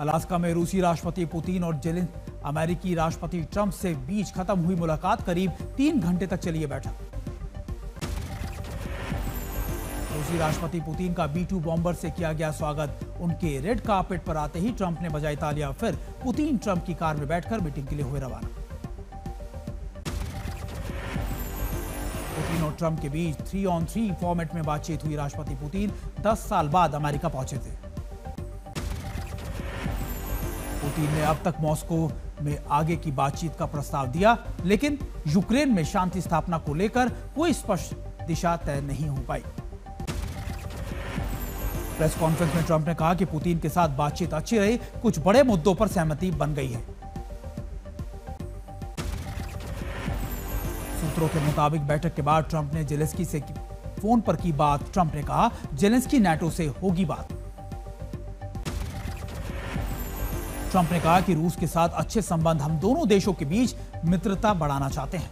Alaska में रूसी राष्ट्रपति पुतिन और अमेरिकी राष्ट्रपति ट्रंप से बीच खत्म हुई मुलाकात करीब 3 घंटे तक चली है बैठक। रूसी राष्ट्रपति पुतिन का B-2 बॉम्बर से किया गया स्वागत। उनके रेड कार्पेट पर आते ही ट्रंप ने बजाई तालियां। फिर पुतिन ट्रंप की कार में बैठकर मीटिंग के लिए हुए रवाना। पुतिन और ट्रंप के बीच 3-on-3 फॉर्मेट में बातचीत हुई। राष्ट्रपति पुतिन 10 साल बाद अमेरिका पहुंचे थे। पुतिन ने अब तक मॉस्को में आगे की बातचीत का प्रस्ताव दिया, लेकिन यूक्रेन में शांति स्थापना को लेकर कोई स्पष्ट दिशा तय नहीं हो पाई। प्रेस कॉन्फ्रेंस में ट्रंप ने कहा कि पुतिन के साथ बातचीत अच्छी रही, कुछ बड़े मुद्दों पर सहमति बन गई है। सूत्रों के मुताबिक बैठक के बाद ट्रंप ने जेलेंस्की से फोन पर की बात। ट्रंप ने कहा, जेलेंस्की नाटो से होगी बात। ट्रंप ने कहा कि रूस के साथ अच्छे संबंध, हम दोनों देशों के बीच मित्रता बढ़ाना चाहते हैं।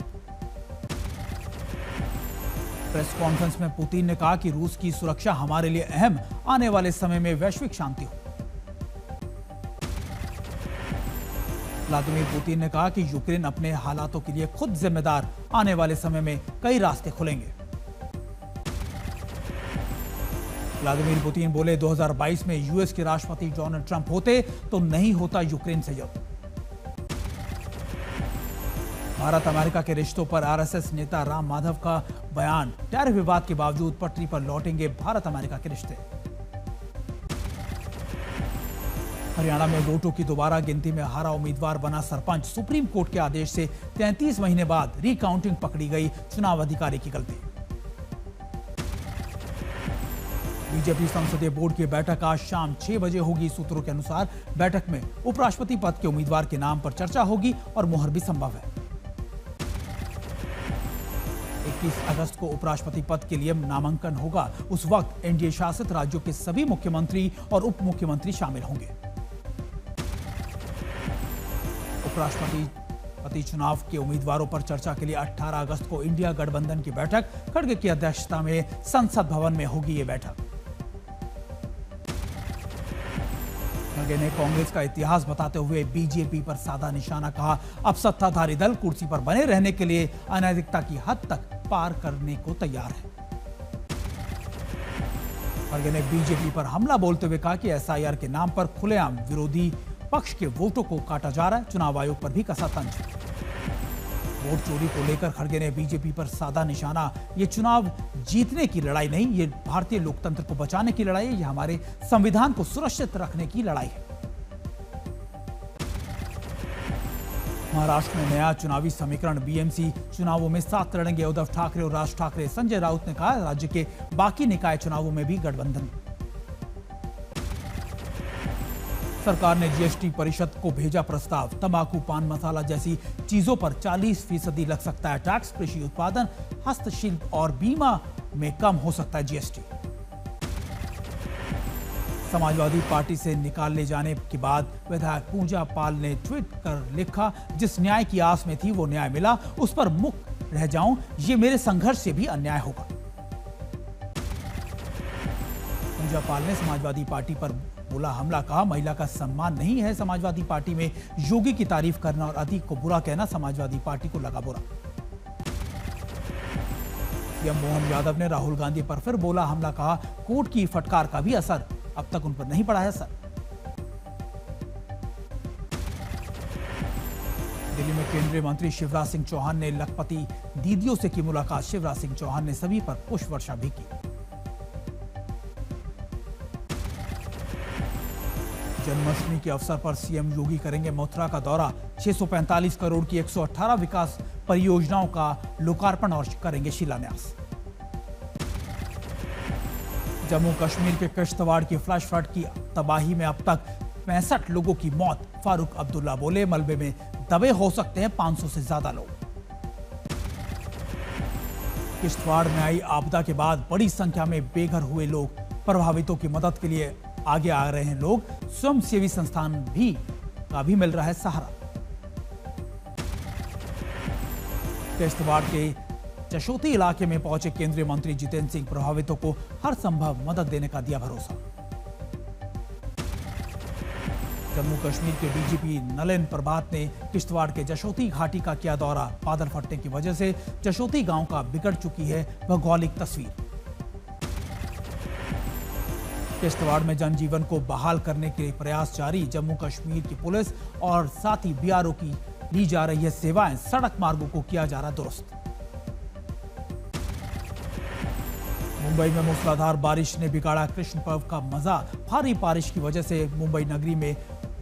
प्रेस कॉन्फ्रेंस में पुतिन ने कहा कि रूस की सुरक्षा हमारे लिए अहम, आने वाले समय में वैश्विक शांति हो। व्लादिमीर पुतिन ने कहा कि यूक्रेन अपने हालातों के लिए खुद जिम्मेदार, आने वाले समय में कई रास्ते खुलेंगे। व्लादिमीर पुतिन बोले, 2022 में यूएस के राष्ट्रपति डोनाल्ड ट्रंप होते तो नहीं होता यूक्रेन से युद्ध। भारत अमेरिका के रिश्तों पर आरएसएस नेता राम माधव का बयान। टैरिफ विवाद के बावजूद पटरी पर लौटेंगे भारत अमेरिका के रिश्ते। हरियाणा में वोटों की दोबारा गिनती में हारा उम्मीदवार बना सरपंच। सुप्रीम कोर्ट के आदेश से 33 महीने बाद रिकाउंटिंग पकड़ी गई, चुनाव अधिकारी की गलती। बीजेपी संसदीय बोर्ड की बैठक आज शाम 6 बजे होगी। सूत्रों के अनुसार बैठक में उपराष्ट्रपति पद के उम्मीदवार के नाम पर चर्चा होगी और मुहर भी संभव है। 21 अगस्त को उपराष्ट्रपति पद के लिए नामांकन होगा। उस वक्त एनडीए शासित राज्यों के सभी मुख्यमंत्री और उप मुख्यमंत्री शामिल होंगे। उपराष्ट्रपति चुनाव के उम्मीदवारों पर चर्चा के लिए 18 अगस्त को इंडिया गठबंधन की बैठक, खड़गे की अध्यक्षता में संसद भवन में होगी ये बैठक। खड़गे ने कांग्रेस का इतिहास बताते हुए बीजेपी पर साधा निशाना कहा। अब सत्ताधारी दल कुर्सी पर बने रहने के लिए अनैतिकता की हद तक पार करने को तैयार है। खड़गे ने बीजेपी पर हमला बोलते हुए कहा कि एसआईआर के नाम पर खुलेआम विरोधी पक्ष के वोटों को काटा जा रहा है। चुनाव आयोग पर भी कसा तंज। वोट चोरी को लेकर खड़गे ने बीजेपी पर साधा निशाना। ये चुनाव जीतने की लड़ाई नहीं, ये भारतीय लोकतंत्र को बचाने की लड़ाई है, ये हमारे संविधान को सुरक्षित रखने की लड़ाई है। महाराष्ट्र में नया चुनावी समीकरण। बीएमसी चुनावों में साथ लड़ेंगे उद्धव ठाकरे और राज ठाकरे। संजय राउत ने कहा, राज्य के बाकी निकाय चुनावों में भी गठबंधन। सरकार ने जीएसटी परिषद को भेजा प्रस्ताव। तंबाकू, पान मसाला जैसी चीजों पर 40% लग सकता है टैक्स। कृषि उत्पादन, हस्तशिल्प और बीमा में कम हो सकता है जीएसटी। समाजवादी पार्टी से निकाले जाने के बाद विधायक पूजा पाल ने ट्वीट कर लिखा, जिस न्याय की आस में थी वो न्याय मिला, उस पर मुक्त रह जाऊं, ये मेरे संघर्ष से भी अन्याय होगा। पूजा पाल ने समाजवादी पार्टी पर बोला हमला, कहा महिला का सम्मान नहीं है समाजवादी पार्टी में। योगी की तारीफ करना और अतीक को बुरा कहना समाजवादी पार्टी को लगा बुरा। सीएम मोहन यादव ने राहुल गांधी पर फिर बोला हमला, कहा कोर्ट की फटकार का भी असर अब तक उन पर नहीं पड़ा है सर। दिल्ली में केंद्रीय मंत्री शिवराज सिंह चौहान ने लखपति दीदियों से की मुलाकात। शिवराज सिंह चौहान ने सभी पर पुष्प वर्षा भी की। जन्माष्टमी के अवसर पर सीएम योगी करेंगे मथुरा का दौरा। 645 करोड़ की 118 विकास परियोजनाओं का लोकार्पण और करेंगे शिलान्यास। जम्मू कश्मीर के किश्तवाड़ की फ्लैश फ्लड की तबाही में अब तक 65 लोगों की मौत। फारूक अब्दुल्ला बोले, मलबे में दबे हो सकते हैं 500 से ज्यादा लोग। किश्तवाड़ में आई आपदा के बाद बड़ी संख्या में बेघर हुए लोग। प्रभावितों की मदद के लिए आगे आ रहे हैं लोग। स्वयंसेवी संस्थान का भी मिल रहा है सहारा। किश्तवाड़ के चशोती इलाके में पहुंचे केंद्रीय मंत्री जितेंद्र सिंह। प्रभावितों को हर संभव मदद देने का दिया भरोसा। जम्मू कश्मीर के डीजीपी नलिन प्रभात ने किश्तवाड़ के जशोती घाटी का किया दौरा। बादल फटने की वजह से जशोती गांव का बिगड़ चुकी है भौगोलिक तस्वीर। किश्तवाड़ में जनजीवन को बहाल करने के प्रयास जारी। जम्मू कश्मीर की पुलिस और साथ ही बीआरओ की ली जा रही है सेवाएं। सड़क मार्गों को किया जा रहा दुरुस्त। मुंबई में मूसलाधार बारिश ने बिगाड़ा कृष्ण पर्व का मजा। भारी बारिश की वजह से मुंबई नगरी में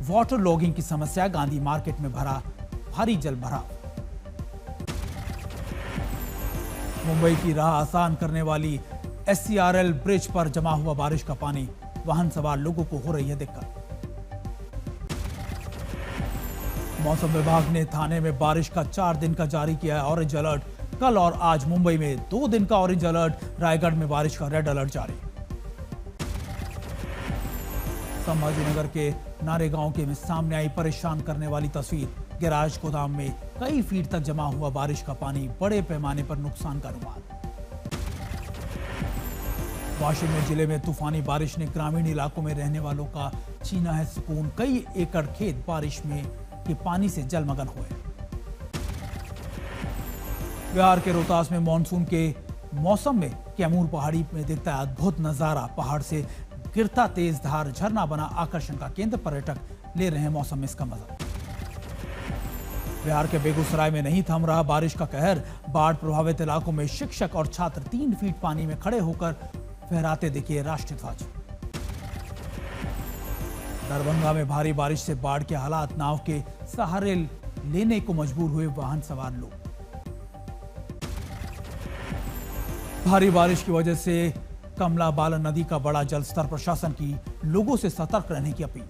वाटर लॉगिंग की समस्या। गांधी मार्केट में भरा भारी जल भराव। मुंबई की राह आसान करने वाली SCRL ब्रिज पर जमा हुआ बारिश का पानी। वाहन सवार लोगों को हो रही है दिक्कत। मौसम विभाग ने थाने में बारिश का 4 दिन का जारी किया है ऑरेंज अलर्ट। कल और आज मुंबई में 2 दिन का ऑरेंज अलर्ट। रायगढ़ में बारिश का रेड अलर्ट जारी। संभाजीनगर के नारेगांव के में सामने आई परेशान करने वाली तस्वीर। गैराज गोदाम में कई फीट तक जमा हुआ बारिश का पानी। बड़े पैमाने पर नुकसान का अनुमान। वाशिम में जिले में तूफानी बारिश ने ग्रामीण इलाकों में रहने वालों का छीना है सुकून। कई एकड़ खेत बारिश में के पानी से जलमग्न हुए। बिहार के रोहतास में मानसून के मौसम में कैमूर पहाड़ी में दिखता है अद्भुत नजारा। पहाड़ से गिरता तेज धार झरना बना आकर्षण का केंद्र। पर्यटक ले रहे हैं मौसम में इसका मजा। बिहार के बेगूसराय में नहीं थम रहा बारिश का कहर। बाढ़ प्रभावित इलाकों में शिक्षक और छात्र 3 फीट पानी में खड़े होकर फहराते दिखे राष्ट्रीय ध्वज। दरभंगा में भारी बारिश से बाढ़ के हालात। नाव के सहारे लेने को मजबूर हुए वाहन सवार लोग। भारी बारिश की वजह से कमला बालन नदी का बड़ा जलस्तर। प्रशासन की लोगों से सतर्क रहने की अपील।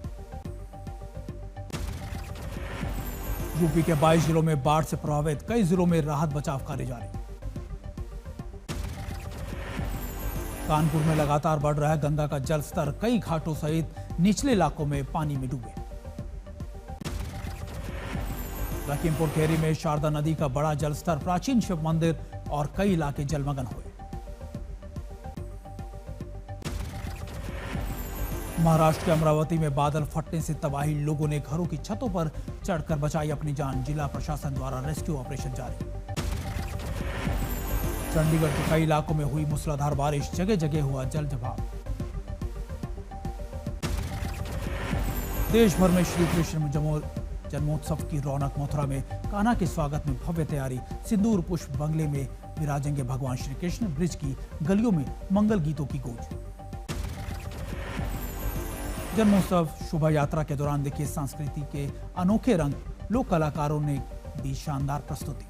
यूपी के 22 जिलों में बाढ़ से प्रभावित। कई जिलों में राहत बचाव कार्य जारी। कानपुर में लगातार बढ़ रहा है गंगा का जलस्तर। कई घाटों सहित निचले इलाकों में पानी में डूबे। लखीमपुर खीरी में शारदा नदी का बड़ा जलस्तर। प्राचीन शिव मंदिर और कई इलाके जलमग्न हुए। महाराष्ट्र के अमरावती में बादल फटने से तबाही। लोगों ने घरों की छतों पर चढ़कर बचाई अपनी जान। जिला प्रशासन द्वारा रेस्क्यू ऑपरेशन जारी। चंडीगढ़ के कई इलाकों में हुई मूसलाधार बारिश। जगह जगह हुआ जल जमाव। देश भर में श्री कृष्ण जन्मोत्सव की रौनक। मथुरा में कान्हा के स्वागत में भव्य तैयारी। सिंदूर पुष्प बंगले में विराजेंगे भगवान श्री कृष्ण। ब्रिज की गलियों में मंगल गीतों की गूंज। जन्मोत्सव शोभा यात्रा के दौरान देखिए संस्कृति के अनोखे रंग। लोक कलाकारों ने दी शानदार प्रस्तुति।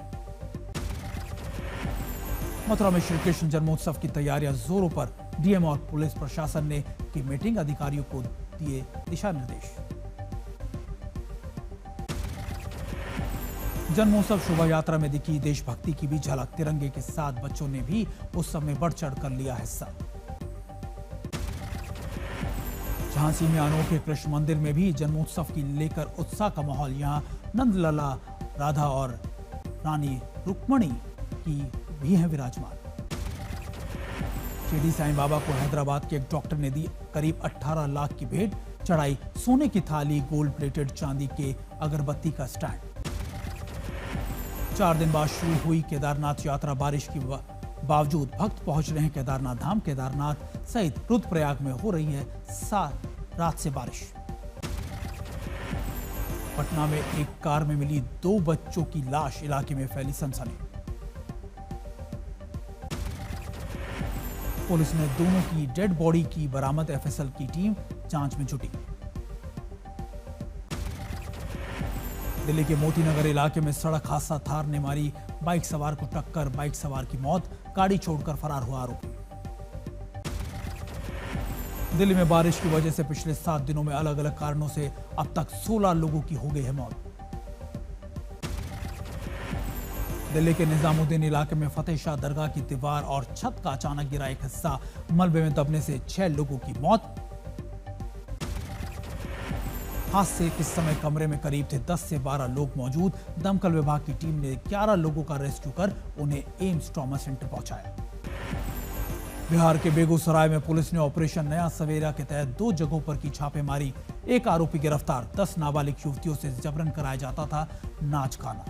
मथुरा में श्री कृष्ण जन्मोत्सव की तैयारियां जोरों पर। डीएम और पुलिस प्रशासन ने की मीटिंग। अधिकारियों को दिए दिशा निर्देश। जन्मोत्सव शोभा यात्रा में दिखी देशभक्ति की भी झलक। तिरंगे के साथ बच्चों ने भी उत्सव में बढ़ चढ़कर लिया हिस्सा। झांसी में अनोखे कृष्ण मंदिर में भी जन्मोत्सव की लेकर उत्साह का माहौल। यहां नंदलाला राधा और रानी रुक्मणी की भी है विराजमान। शिरडी साईं बाबा को हैदराबाद के एक डॉक्टर ने दी करीब 18 लाख की भेंट। चढ़ाई सोने की थाली, गोल्ड प्लेटेड चांदी के अगरबत्ती का स्टैंड। 4 दिन बाद शुरू हुई केदारनाथ यात्रा। बारिश की बावजूद भक्त पहुंच रहे हैं केदारनाथ धाम। केदारनाथ सहित रुद्रप्रयाग में हो रही है रात से बारिश। पटना में एक कार में मिली 2 बच्चों की लाश। इलाके में फैली सनसनी। पुलिस ने दोनों की डेड बॉडी की बरामद। FSL की टीम जांच में जुटी। दिल्ली के मोतीनगर इलाके में सड़क हादसा। थार ने मारी बाइक सवार को टक्कर। बाइक सवार की मौत। गाड़ी छोड़कर फरार हुआ आरोपी। दिल्ली में बारिश की वजह से पिछले 7 दिनों में अलग अलग कारणों से अब तक 16 लोगों की हो गई है मौत। दिल्ली के निजामुद्दीन इलाके में फतेह शाह दरगाह की दीवार और छत का अचानक गिरा एक हिस्सा। मलबे में दबने से 6 लोगों की मौत। हादसे के समय कमरे में करीब थे 10 से 12 लोग मौजूद। दमकल विभाग की टीम ने 11 लोगों का रेस्क्यू कर उन्हें एम्स ट्रॉमा सेंटर पहुंचाया। बिहार के बेगूसराय में पुलिस ने ऑपरेशन नया सवेरा के तहत 2 जगहों पर की छापेमारी। एक आरोपी गिरफ्तार। 10 नाबालिग युवतियों से जबरन कराया जाता था नाच गाना।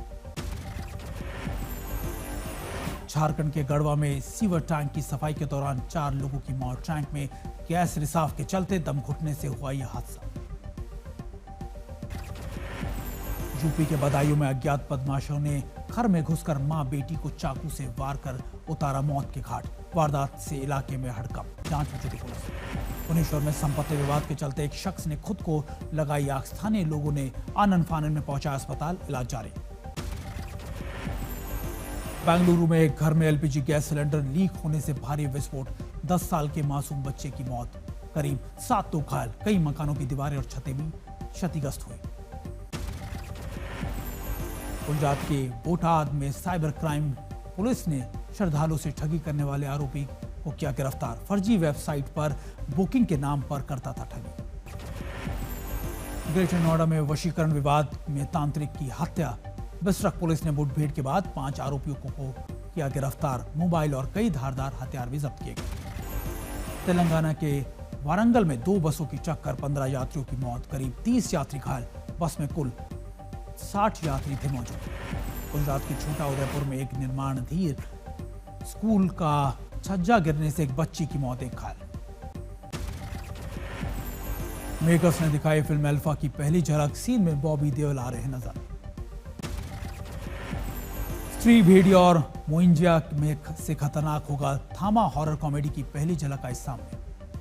झारखंड के गढ़वा में सीवर टैंक की सफाई के दौरान 4 लोगों की मौत। टैंक में गैस रिसाव के चलते दम घुटने से हुआ यह हादसा। यूपी के बदायूं में अज्ञात बदमाशों ने घर में घुसकर मां बेटी को चाकू से वार कर उतारा मौत के घाट। वारदात से इलाके में हड़कंप। जांच में जुटी पुलिस। भुवनेश्वर में संपत्ति विवाद के चलते एक शख्स ने खुद को लगाई आग। स्थानीय लोगों ने आनन फानन में पहुंचा अस्पताल, इलाज जारी। बेंगलुरु में एक घर में एलपीजी गैस सिलेंडर लीक होने से भारी विस्फोट। 10 साल के मासूम बच्चे की मौत। करीब 7 लोग घायल। कई मकानों की दीवारें और छतें भी क्षतिग्रस्त हुई। गुजरात के बोटाद में साइबर क्राइम पुलिस ने श्रद्धालुओं से ठगी करने वाले आरोपी को किया गिरफ्तार। फर्जी वेबसाइट पर बुकिंग के नाम पर करता था ठगी। ग्रेटर नोएडा में वशीकरण विवाद में तांत्रिक की हत्या। बिस्ट्रक पुलिस ने मुठभेड़ के बाद 5 आरोपियों को किया गिरफ्तार। मोबाइल और कई धारदार हथियार भी जब्त किए गए। तेलंगाना के वारंगल में 2 बसों की टक्कर, 15 यात्रियों की मौत, करीब 30 यात्री घायल। बस में कुल 60 यात्री थे मौजूद। गुजरात के छोटा उदयपुर में एक निर्माणाधीन स्कूल का छज्जा गिरने से एक बच्ची की मौत, एक घायल। मेकर्स ने दिखाई फिल्म अल्फा की पहली झलक। सीन में बॉबी देओल आ रहे नजर। स्त्री, भेड़िया और मोइंजिया में से खतरनाक होगा थामा। हॉरर कॉमेडी की पहली झलक आई सामने।